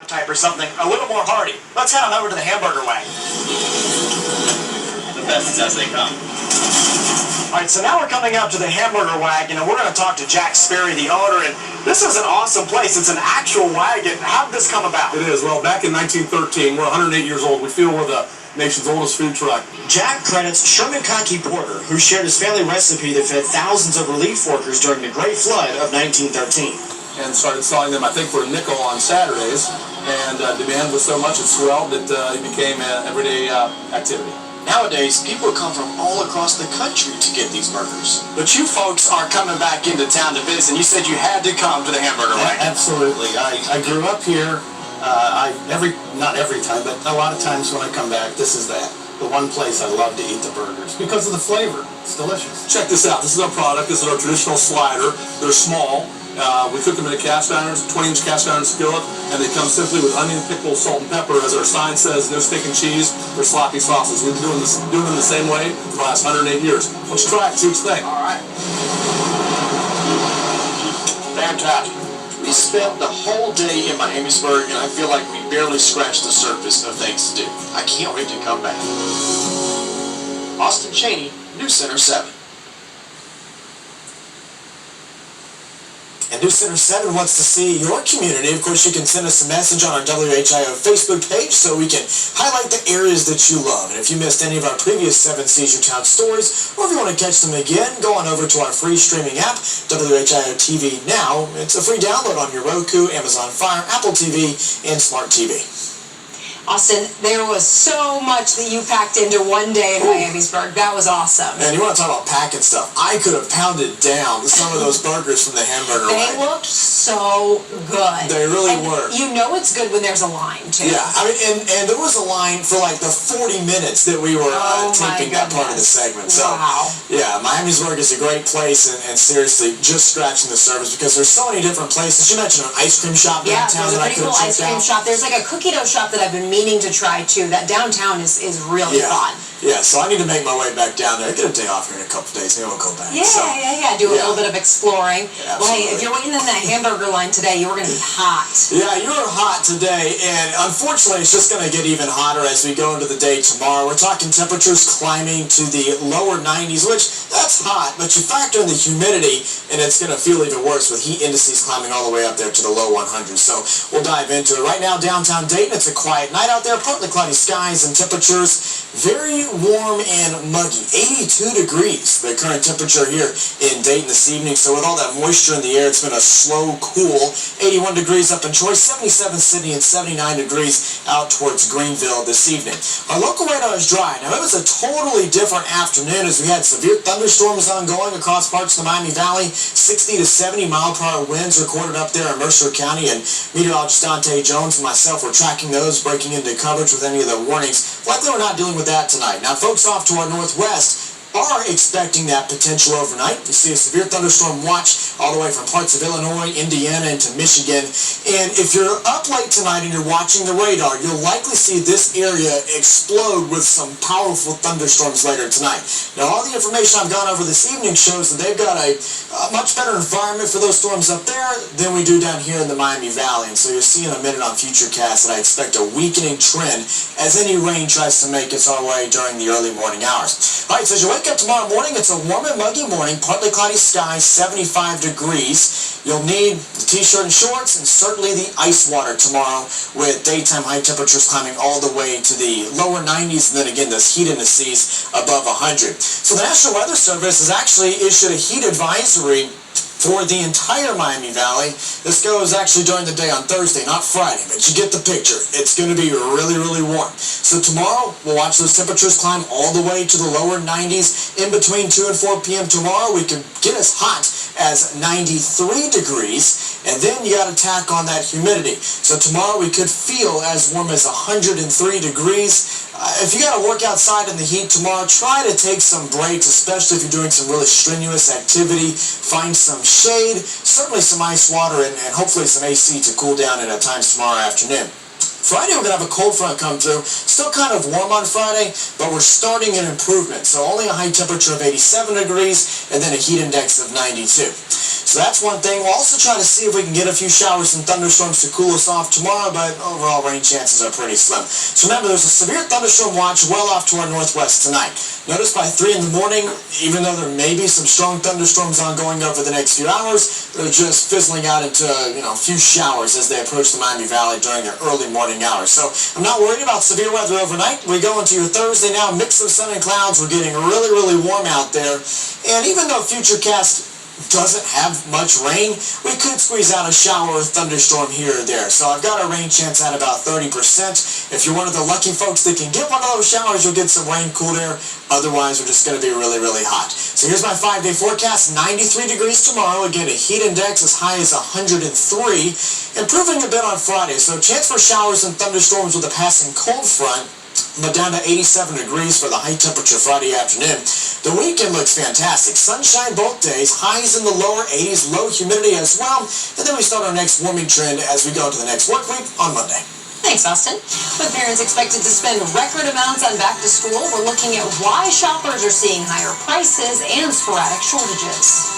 type or something a little more hearty. Let's head on over to the hamburger wagon. The best is as they come. Alright, so now we're coming up to the hamburger wagon, and we're going to talk to Jack Sperry, the owner, and this is an awesome place. It's an actual wagon. How did this come about? It is. Well, back in 1913, we're 108 years old. We feel we're the nation's oldest food truck. Jack credits Sherman Conkey Porter, who shared his family recipe that fed thousands of relief workers during the Great Flood of 1913. And started selling them, I think, for a nickel on Saturdays. And demand was so much it swelled that it became an everyday activity. Nowadays, people come from all across the country to get these burgers. But you folks are coming back into town to visit, and you said you had to come to the hamburger wagon. Absolutely. I grew up here. Not every time, but a lot of times when I come back, this is the one place I love to eat the burgers because of the flavor. It's delicious. Check this out. This is our product. This is our traditional slider. They're small. We cook them in a cast iron, 20-inch cast iron skillet, and they come simply with onion, pickle, salt, and pepper. As our sign says, no steak and cheese or sloppy sauces. We've been doing them the same way for the last 108 years. Let's try it, see what you think. All right. Fantastic. We spent the whole day in Miamisburg, and I feel like we barely scratched the surface of things to do. I can't wait to come back. Austin Chaney, News Center 7. And News Center 7 wants to see your community. Of course, you can send us a message on our WHIO Facebook page so we can highlight the areas that you love. And if you missed any of our previous 7 Seizure Town stories, or if you want to catch them again, go on over to our free streaming app, WHIO TV Now. It's a free download on your Roku, Amazon Fire, Apple TV, and Smart TV. Austin, there was so much that you packed into one day in Miamisburg. That was awesome. And you want to talk about packing stuff? I could have pounded down some of those burgers from the hamburger wagon. They looked so good. They really were. You know it's good when there's a line, too. Yeah, I mean, and there was a line for like the 40 minutes that we were taping that part of the segment. So, yeah, Miamisburg is a great place, and seriously, just scratching the surface because there's so many different places. You mentioned an ice cream shop downtown that I could have checked out. Yeah, there's a pretty cool ice cream shop. There's like a cookie dough shop that I've been meaning to try too. That downtown is really fun. Yeah, so I need to make my way back down there. I get a day off here in a couple of days, maybe I'll go back. Yeah. Do a little bit of exploring. Yeah, well, hey, if you're waiting in that hamburger line today, you're going to be hot. Yeah, you're hot today, and unfortunately, it's just going to get even hotter as we go into the day tomorrow. We're talking temperatures climbing to the lower 90s, which that's hot, but you factor in the humidity, and it's going to feel even worse with heat indices climbing all the way up there to the low 100s. So we'll dive into it. Right now, downtown Dayton, it's a quiet night out there, partly cloudy skies and temperatures very warm and muggy. 82 degrees, the current temperature here in Dayton this evening. So with all that moisture in the air, it's been a slow cool. 81 degrees up in Troy, 77 Sydney, and 79 degrees out towards Greenville this evening. Our local radar is dry. Now, it was a totally different afternoon as we had severe thunderstorms ongoing across parts of the Miami Valley. 60 to 70 mile-per-hour winds recorded up there in Mercer County, and meteorologist Dante Jones and myself were tracking those, breaking into coverage with any of the warnings. Likely we're not dealing with that tonight. Now, folks off to our northwest are expecting that potential overnight. You see a severe thunderstorm watch all the way from parts of Illinois, Indiana, into Michigan. And if you're up late tonight and you're watching the radar, you'll likely see this area explode with some powerful thunderstorms later tonight. Now, all the information I've gone over this evening shows that they've got a much better environment for those storms up there than we do down here in the Miami Valley. And so you'll see in a minute on Futurecast that I expect a weakening trend as any rain tries to make its way during the early morning hours. All right, so as you wake up tomorrow morning, it's a warm and muggy morning, partly cloudy skies, 75 degrees. You'll need the t-shirt and shorts and certainly the ice water tomorrow with daytime high temperatures climbing all the way to the lower 90s, and then again those heat indices above 100. So the National Weather Service has actually issued a heat advisory for the entire Miami Valley. This goes actually during the day on Thursday, not Friday, but you get the picture. It's going to be really, really warm. So tomorrow, we'll watch those temperatures climb all the way to the lower 90s. In between 2 and 4 p.m. tomorrow, we could get as hot as 93 degrees, and then you got to tack on that humidity. So tomorrow, we could feel as warm as 103 degrees. If you got to work outside in the heat tomorrow, try to take some breaks, especially if you're doing some really strenuous activity. Find some shade, certainly some ice water, and hopefully some AC to cool down at times tomorrow afternoon. Friday, we're going to have a cold front come through. Still kind of warm on Friday, but we're starting an improvement. So only a high temperature of 87 degrees and then a heat index of 92. So that's one thing. We'll also try to see if we can get a few showers and thunderstorms to cool us off tomorrow, but overall rain chances are pretty slim. So remember, there's a severe thunderstorm watch well off to our northwest tonight. Notice by 3 in the morning, even though there may be some strong thunderstorms ongoing over the next few hours, they're just fizzling out into a few showers as they approach the Miami Valley during their early morning hours. So I'm not worried about severe weather overnight. We go into your Thursday now, mix of sun and clouds. We're getting really, really warm out there. And even though Futurecast doesn't have much rain, we could squeeze out a shower or thunderstorm here or there. So I've got a rain chance at about 30%. If you're one of the lucky folks that can get one of those showers, you'll get some rain, cool air. Otherwise, we're just going to be really, really hot. So here's my 5-day forecast. 93 degrees tomorrow. Again, a heat index as high as 103. Improving a bit on Friday. So chance for showers and thunderstorms with a passing cold front, but down to 87 degrees for the high temperature Friday afternoon. The weekend looks fantastic. Sunshine both days, highs in the lower 80s, low humidity as well. And then we start our next warming trend as we go into the next work week on Monday. Thanks, Austin. With parents expected to spend record amounts on back to school, we're looking at why shoppers are seeing higher prices and sporadic shortages.